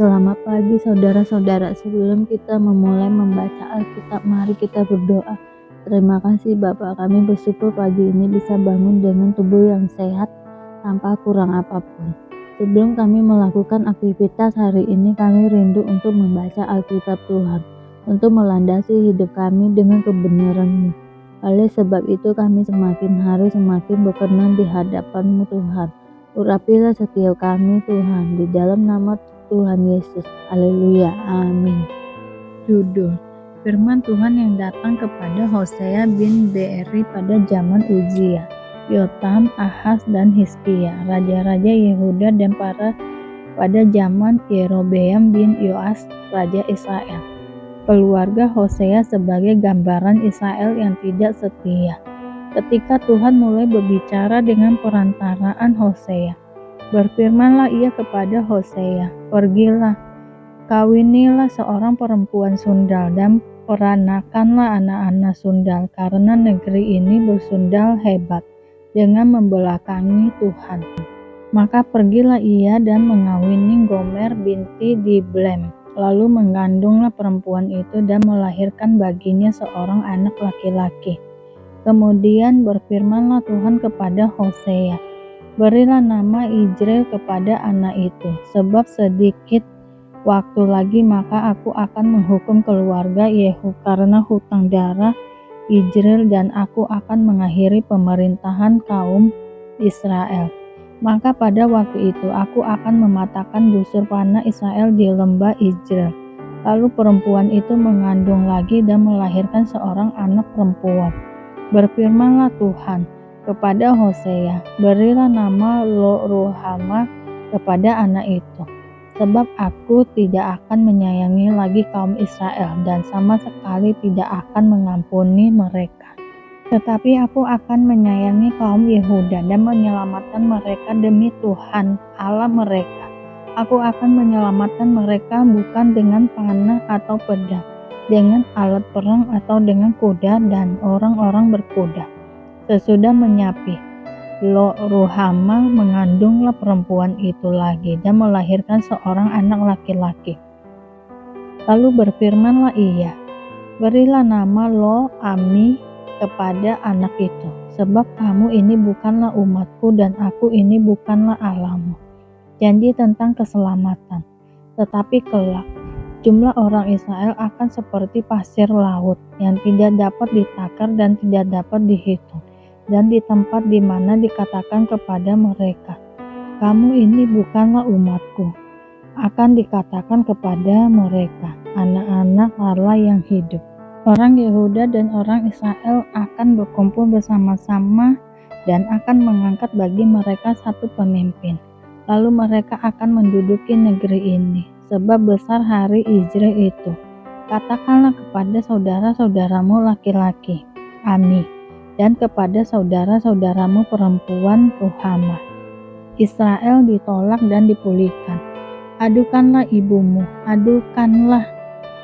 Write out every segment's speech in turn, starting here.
Selamat pagi saudara-saudara, sebelum kita memulai membaca Alkitab, mari kita berdoa. Terima kasih Bapa, kami bersyukur pagi ini bisa bangun dengan tubuh yang sehat tanpa kurang apapun. Sebelum kami melakukan aktivitas hari ini, kami rindu untuk membaca Alkitab Tuhan, untuk melandasi hidup kami dengan kebenaran-Mu. Oleh sebab itu kami semakin hari semakin berkenan di hadapan-Mu Tuhan. Urapilah setiap kami Tuhan, di dalam nama Tuhan Yesus. Haleluya. Amin. Judul: Firman Tuhan yang datang kepada Hosea bin Beeri pada zaman Uzia, Yotam, Ahaz, dan Hizkia, raja-raja Yehuda, dan pada zaman Yerobeam bin Yoas, raja Israel. Keluarga Hosea sebagai gambaran Israel yang tidak setia. Ketika Tuhan mulai berbicara dengan perantaraan Hosea, berfirmanlah ia kepada Hosea, "Pergilah, kawinilah seorang perempuan sundal dan peranakanlah anak-anak sundal, karena negeri ini bersundal hebat dengan membelakangi Tuhan." Maka pergilah ia dan mengawini Gomer binti Diblem. Lalu mengandunglah perempuan itu dan melahirkan baginya seorang anak laki-laki. Kemudian berfirmanlah Tuhan kepada Hosea, "Berilah nama Ijrel kepada anak itu, sebab sedikit waktu lagi maka aku akan menghukum keluarga Yehu karena hutang darah Ijrel, dan aku akan mengakhiri pemerintahan kaum Israel. Maka pada waktu itu aku akan mematahkan busur panah Israel di lembah Ijrel." Lalu perempuan itu mengandung lagi dan melahirkan seorang anak perempuan. Berfirmanlah Tuhan kepada Hosea, "Berilah nama Lo-ruhama kepada anak itu, sebab aku tidak akan menyayangi lagi kaum Israel dan sama sekali tidak akan mengampuni mereka. Tetapi aku akan menyayangi kaum Yehuda dan menyelamatkan mereka demi Tuhan Allah mereka. Aku akan menyelamatkan mereka bukan dengan panah atau pedang, dengan alat perang atau dengan kuda dan orang-orang berkuda." Sesudah menyapi, Lo-ruhama mengandunglah perempuan itu lagi dan melahirkan seorang anak laki-laki. Lalu berfirmanlah ia, "Berilah nama Lo-ami kepada anak itu, sebab kamu ini bukanlah umatku dan aku ini bukanlah Allahmu." Janji tentang keselamatan. Tetapi kelak, jumlah orang Israel akan seperti pasir laut yang tidak dapat ditakar dan tidak dapat dihitung. Dan di tempat di mana dikatakan kepada mereka, "Kamu ini bukanlah umatku," akan dikatakan kepada mereka, "Anak-anak Allah yang hidup." Orang Yehuda dan orang Israel akan berkumpul bersama-sama dan akan mengangkat bagi mereka satu pemimpin. Lalu mereka akan menduduki negeri ini, sebab besar hari Ijrel itu. Katakanlah kepada saudara-saudaramu laki-laki, "Ami," dan kepada saudara-saudaramu perempuan, "Ruhama." Israel ditolak dan dipulihkan. Adukanlah ibumu, adukanlah,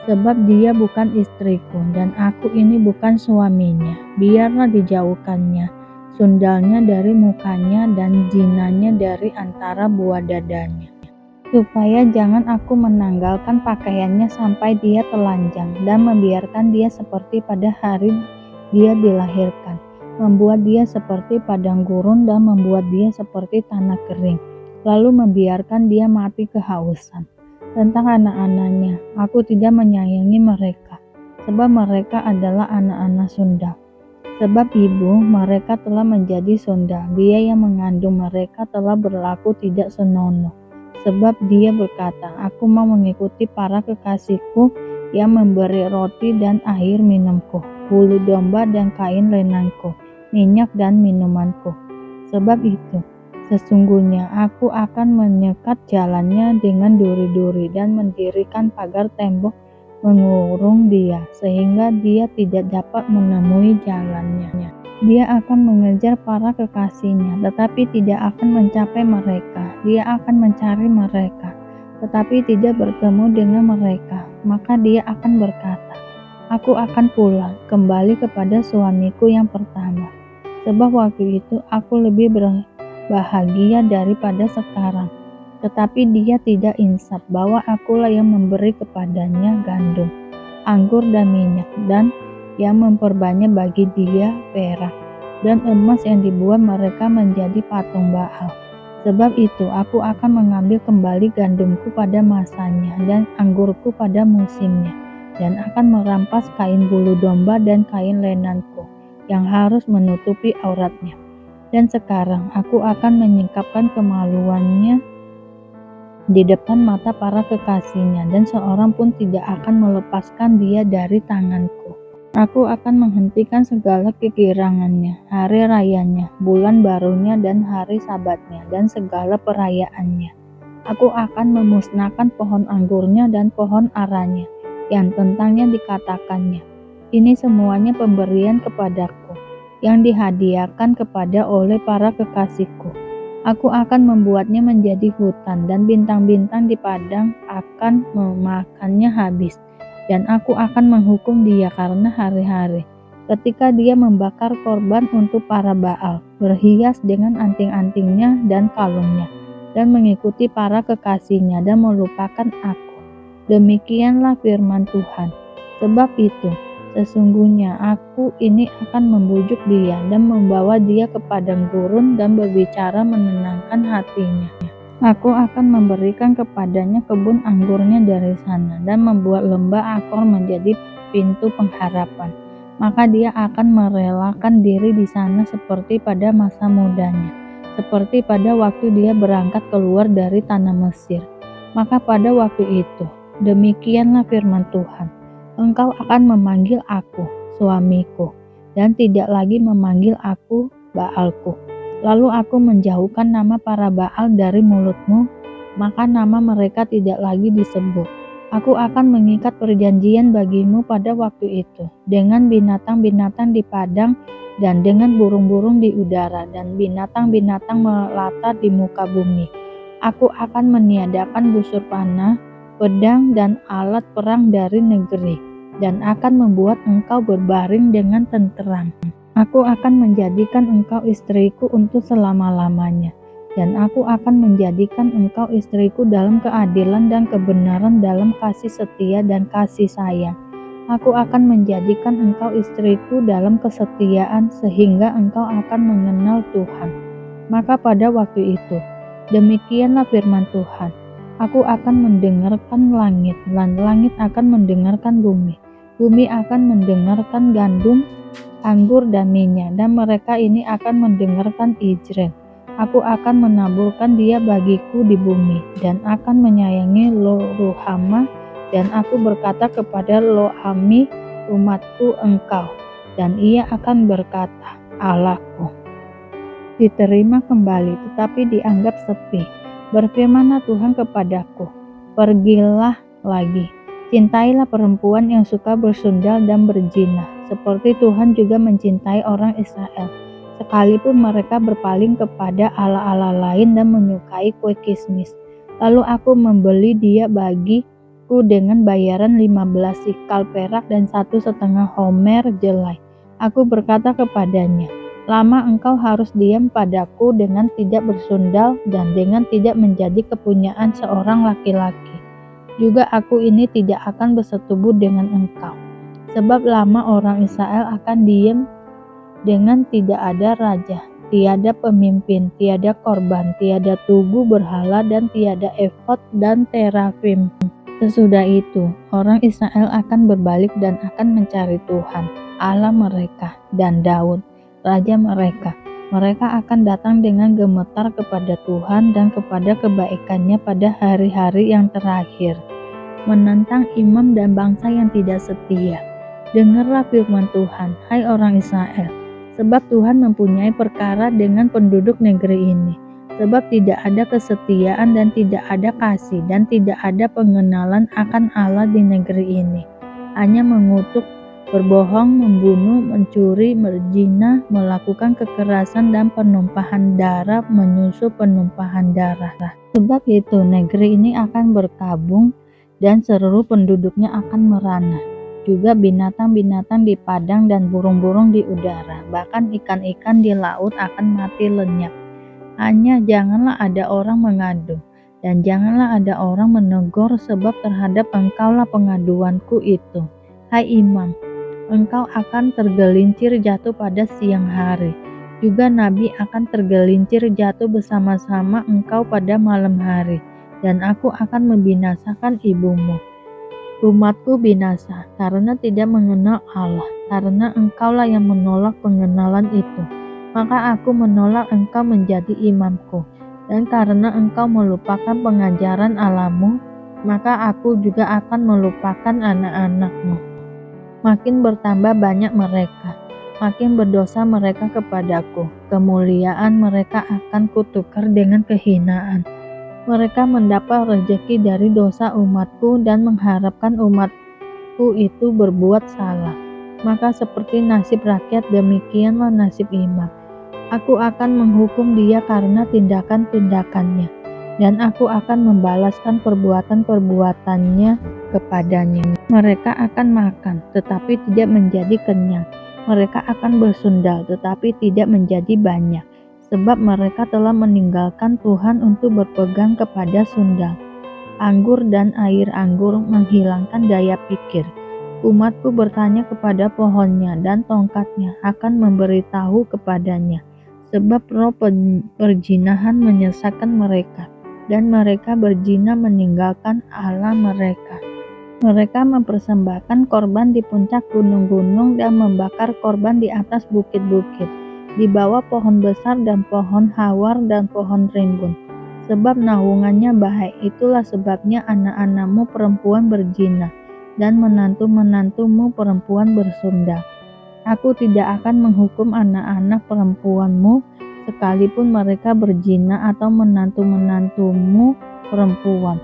sebab dia bukan istriku dan aku ini bukan suaminya. Biarlah dijauhkannya sundalnya dari mukanya dan zinanya dari antara buah dadanya, supaya jangan aku menanggalkan pakaiannya sampai dia telanjang dan membiarkan dia seperti pada hari dia dilahirkan, membuat dia seperti padang gurun dan membuat dia seperti tanah kering, lalu membiarkan dia mati kehausan. Tentang anak-anaknya, aku tidak menyayangi mereka, sebab mereka adalah anak-anak sundal. Sebab ibu mereka telah menjadi sundal, dia yang mengandung mereka telah berlaku tidak senonoh. Sebab dia berkata, "Aku mau mengikuti para kekasihku yang memberi roti dan air minumku, bulu domba dan kain lenanku, minyak dan minumanku." Sebab itu, sesungguhnya aku akan menyekat jalannya dengan duri-duri dan mendirikan pagar tembok mengurung dia, sehingga dia tidak dapat menemui jalannya. Dia akan mengejar para kekasihnya, tetapi tidak akan mencapai mereka. Dia akan mencari mereka, tetapi tidak bertemu dengan mereka. Maka dia akan berkata, "Aku akan pulang kembali kepada suamiku yang pertama, sebab waktu itu aku lebih berbahagia daripada sekarang." Tetapi dia tidak insaf bahwa akulah yang memberi kepadanya gandum, anggur dan minyak, dan yang memperbanyak bagi dia perak dan emas yang dibuat mereka menjadi patung Baal. Sebab itu aku akan mengambil kembali gandumku pada masanya dan anggurku pada musimnya, dan akan merampas kain bulu domba dan kain lenanku yang harus menutupi auratnya. Dan sekarang aku akan menyingkapkan kemaluannya di depan mata para kekasihnya, dan seorang pun tidak akan melepaskan dia dari tanganku. Aku akan menghentikan segala kegirangannya, hari rayanya, bulan barunya, dan hari sabatnya, dan segala perayaannya. Aku akan memusnahkan pohon anggurnya dan pohon aranya, yang tentangnya dikatakannya, ini semuanya pemberian kepadaku, yang dihadiahkan kepada oleh para kekasihku. Aku akan membuatnya menjadi hutan, dan bintang-bintang di padang akan memakannya habis. Dan aku akan menghukum dia karena hari-hari, ketika dia membakar korban untuk para Baal, berhias dengan anting-antingnya dan kalungnya, dan mengikuti para kekasihnya dan melupakan aku. Demikianlah firman Tuhan. Sebab itu, sesungguhnya aku ini akan membujuk dia dan membawa dia ke padang gurun dan berbicara menenangkan hatinya. Aku akan memberikan kepadanya kebun anggurnya dari sana dan membuat lembah Akor menjadi pintu pengharapan. Maka dia akan merelakan diri di sana seperti pada masa mudanya, seperti pada waktu dia berangkat keluar dari tanah Mesir. Maka pada waktu itu, demikianlah firman Tuhan, engkau akan memanggil aku, suamiku, dan tidak lagi memanggil aku, Baalku. Lalu aku menjauhkan nama para Baal dari mulutmu, maka nama mereka tidak lagi disebut. Aku akan mengikat perjanjian bagimu pada waktu itu, dengan binatang-binatang di padang dan dengan burung-burung di udara dan binatang-binatang melata di muka bumi. Aku akan meniadakan busur panah, pedang dan alat perang dari negeri, dan akan membuat engkau berbaring dengan tenteram. Aku akan menjadikan engkau istriku untuk selama-lamanya, dan aku akan menjadikan engkau istriku dalam keadilan dan kebenaran, dalam kasih setia dan kasih sayang. Aku akan menjadikan engkau istriku dalam kesetiaan, sehingga engkau akan mengenal Tuhan. Maka pada waktu itu, demikianlah firman Tuhan, aku akan mendengarkan langit, dan langit akan mendengarkan bumi. Bumi akan mendengarkan gandum, anggur dan minyak, dan mereka ini akan mendengarkan Israel. Aku akan menaburkan dia bagiku di bumi, dan akan menyayangi Lo-ruhama, dan aku berkata kepada Lo-ami, umatku engkau, dan ia akan berkata, Allahku. Diterima kembali, tetapi dianggap sepi. Berfirmanlah Tuhan kepadaku, pergilah lagi, cintailah perempuan yang suka bersundal dan berzina, seperti Tuhan juga mencintai orang Israel, sekalipun mereka berpaling kepada allah-allah lain dan menyukai kue kismis. Lalu aku membeli dia bagiku dengan bayaran 15 sikal perak dan 1,5 homer jelai. Aku berkata kepadanya, lama engkau harus diam padaku dengan tidak bersundal dan dengan tidak menjadi kepunyaan seorang laki-laki. Juga aku ini tidak akan bersetubuh dengan engkau. Sebab lama orang Israel akan diam dengan tidak ada raja, tiada pemimpin, tiada korban, tiada tugu berhala, dan tiada efod dan terafim. Sesudah itu, orang Israel akan berbalik dan akan mencari Tuhan, Allah mereka, dan Daud, raja mereka. Mereka akan datang dengan gemetar kepada Tuhan dan kepada kebaikannya pada hari-hari yang terakhir, menentang imam dan bangsa yang tidak setia. Dengarlah firman Tuhan, hai orang Israel, sebab Tuhan mempunyai perkara dengan penduduk negeri ini, sebab tidak ada kesetiaan dan tidak ada kasih dan tidak ada pengenalan akan Allah di negeri ini. Hanya mengutuk, berbohong, membunuh, mencuri, berzina, melakukan kekerasan dan penumpahan darah, menyusup penumpahan darah. Sebab itu negeri ini akan berkabung dan seluruh penduduknya akan merana. Juga binatang-binatang di padang dan burung-burung di udara, bahkan ikan-ikan di laut akan mati lenyap. Hanya janganlah ada orang mengadu, dan janganlah ada orang menegur, sebab terhadap engkaulah pengaduanku itu. Hai imam, engkau akan tergelincir jatuh pada siang hari. Juga nabi akan tergelincir jatuh bersama-sama engkau pada malam hari, dan aku akan membinasakan ibumu. Umatku binasa karena tidak mengenal Allah, karena engkaulah yang menolak pengenalan itu. Maka aku menolak engkau menjadi imamku, dan karena engkau melupakan pengajaran Allahmu, maka aku juga akan melupakan anak-anakmu. Makin bertambah banyak mereka, makin berdosa mereka kepadaku. Kemuliaan mereka akan kutukar dengan kehinaan. Mereka mendapat rezeki dari dosa umatku dan mengharapkan umatku itu berbuat salah. Maka seperti nasib rakyat, demikianlah nasib imam. Aku akan menghukum dia karena tindakan-tindakannya, dan aku akan membalaskan perbuatan-perbuatannya kepadanya. Mereka akan makan, tetapi tidak menjadi kenyang. Mereka akan bersundal, tetapi tidak menjadi banyak. Sebab mereka telah meninggalkan Tuhan untuk berpegang kepada sundal. Anggur dan air anggur menghilangkan daya pikir. Umatku bertanya kepada pohonnya, dan tongkatnya akan memberitahu kepadanya. Sebab roh perzinahan menyesatkan mereka, dan mereka berzina meninggalkan Allah mereka. Mereka mempersembahkan korban di puncak gunung-gunung dan membakar korban di atas bukit-bukit, di bawah pohon besar dan pohon hawar dan pohon rimbun. Sebab naungannya baik, itulah sebabnya anak-anakmu perempuan berzina, dan menantu-menantumu perempuan bersundal. Aku tidak akan menghukum anak-anak perempuanmu, sekalipun mereka berzina, atau menantu-menantumu perempuan,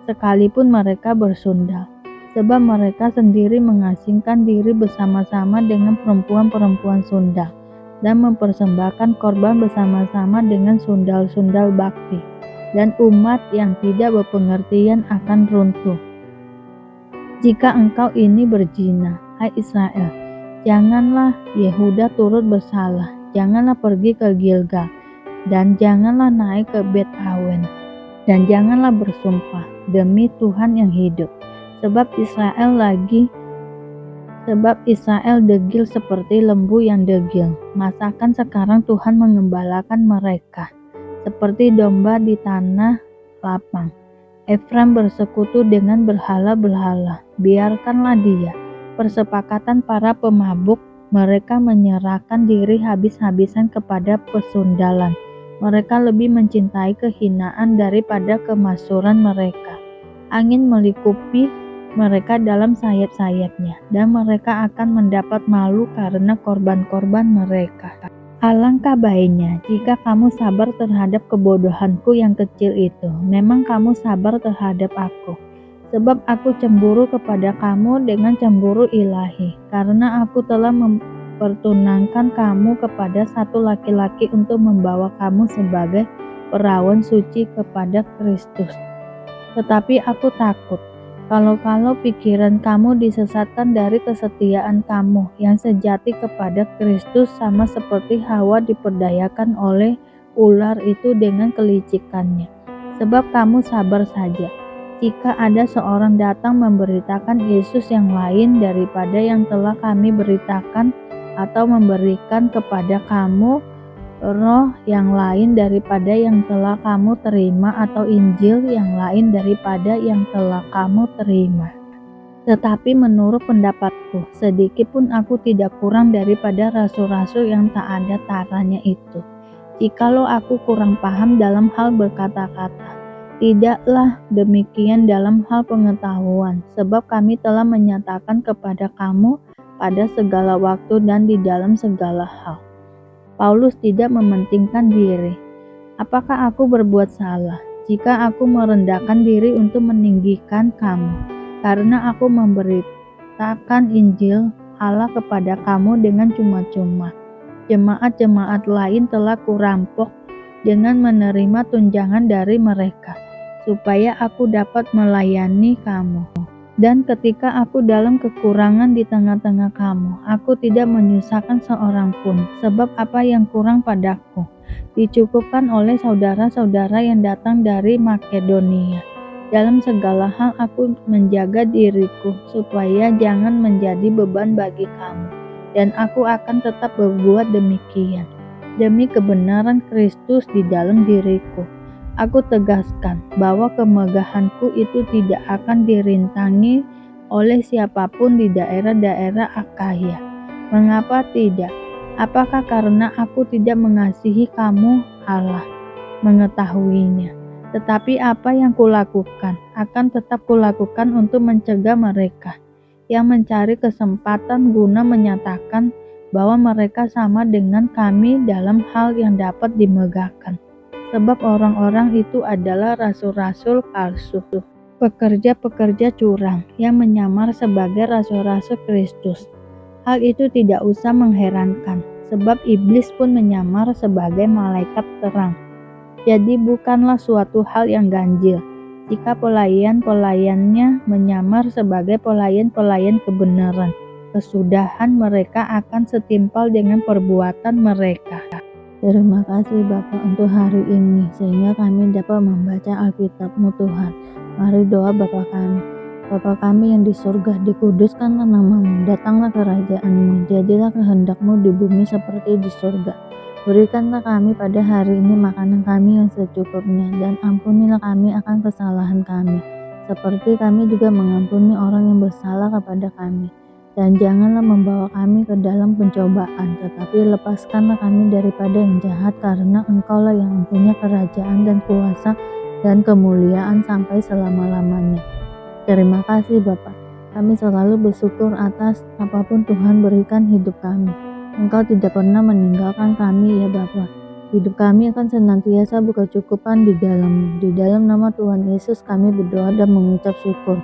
sekalipun mereka bersundal. Sebab mereka sendiri mengasingkan diri bersama-sama dengan perempuan-perempuan sundal, dan mempersembahkan korban bersama-sama dengan sundal-sundal bakti, dan umat yang tidak berpengertian akan runtuh. Jika engkau ini berzina, hai Israel, janganlah Yehuda turut bersalah, janganlah pergi ke Gilgal, dan janganlah naik ke Bet Awen, dan janganlah bersumpah demi Tuhan yang hidup. Sebab Israel degil seperti lembu yang degil. Masakan sekarang Tuhan mengembalakan mereka seperti domba di tanah lapang. Efraim bersekutu dengan berhala-berhala, biarkanlah dia. Persepakatan para pemabuk, mereka menyerahkan diri habis-habisan kepada pesundalan. Mereka lebih mencintai kehinaan daripada kemasyhuran mereka. Angin melikupi mereka dalam sayap-sayapnya, dan mereka akan mendapat malu karena korban-korban mereka. Alangkah baiknya jika kamu sabar terhadap kebodohanku yang kecil itu. Memang kamu sabar terhadap aku, sebab aku cemburu kepada kamu dengan cemburu ilahi, karena aku telah mempertunangkan kamu kepada satu laki-laki untuk membawa kamu sebagai perawan suci kepada Kristus. Tetapi aku takut, kalau pikiran kamu disesatkan dari kesetiaan kamu yang sejati kepada Kristus, sama seperti Hawa diperdayakan oleh ular itu dengan kelicikannya. Sebab kamu sabar saja. Jika ada seorang datang memberitakan Yesus yang lain daripada yang telah kami beritakan, atau memberikan kepada kamu roh yang lain daripada yang telah kamu terima, atau Injil yang lain daripada yang telah kamu terima. Tetapi menurut pendapatku, sedikit pun aku tidak kurang daripada rasul-rasul yang tak ada taranya itu. Jikalau aku kurang paham dalam hal berkata-kata, tidaklah demikian dalam hal pengetahuan, sebab kami telah menyatakan kepada kamu pada segala waktu dan di dalam segala hal. Paulus tidak mementingkan diri. Apakah aku berbuat salah jika aku merendahkan diri untuk meninggikan kamu? Karena aku memberitakan Injil Allah kepada kamu dengan cuma-cuma. Jemaat-jemaat lain telah kurampok dengan menerima tunjangan dari mereka, supaya aku dapat melayani kamu. Dan ketika aku dalam kekurangan di tengah-tengah kamu, aku tidak menyusahkan seorang pun, sebab apa yang kurang padaku dicukupkan oleh saudara-saudara yang datang dari Makedonia. Dalam segala hal aku menjaga diriku, supaya jangan menjadi beban bagi kamu, dan aku akan tetap berbuat demikian, demi kebenaran Kristus di dalam diriku. Aku tegaskan bahwa kemegahanku itu tidak akan dirintangi oleh siapapun di daerah-daerah Akhaya. Mengapa tidak? Apakah karena aku tidak mengasihi kamu? Allah mengetahuinya. Tetapi apa yang kulakukan akan tetap kulakukan untuk mencegah mereka yang mencari kesempatan guna menyatakan bahwa mereka sama dengan kami dalam hal yang dapat dimegahkan. Sebab orang-orang itu adalah rasul-rasul palsu, pekerja-pekerja curang yang menyamar sebagai rasul-rasul Kristus. Hal itu tidak usah mengherankan, sebab iblis pun menyamar sebagai malaikat terang. Jadi bukanlah suatu hal yang ganjil jika pelayan-pelayannya menyamar sebagai pelayan-pelayan kebenaran. Kesudahan mereka akan setimpal dengan perbuatan mereka. Terima kasih Bapak untuk hari ini, sehingga kami dapat membaca Alkitab-Mu Tuhan. Mari doa Bapa kami. Bapa kami yang di surga, dikuduskanlah nama-Mu, datanglah kerajaan-Mu, jadilah kehendak-Mu di bumi seperti di surga. Berikanlah kami pada hari ini makanan kami yang secukupnya, dan ampunilah kami akan kesalahan kami, seperti kami juga mengampuni orang yang bersalah kepada kami. Dan janganlah membawa kami ke dalam pencobaan, tetapi lepaskanlah kami daripada yang jahat, karena Engkaulah yang mempunyai kerajaan dan kuasa dan kemuliaan sampai selama-lamanya. Terima kasih Bapa. Kami selalu bersyukur atas apapun Tuhan berikan hidup kami. Engkau tidak pernah meninggalkan kami ya Bapa. Hidup kami akan senantiasa berkecukupan di dalam-Mu. Di dalam nama Tuhan Yesus kami berdoa dan mengucap syukur.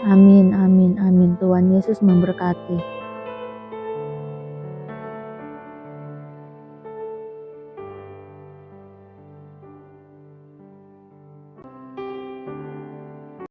Amin, amin, amin. Tuhan Yesus memberkati.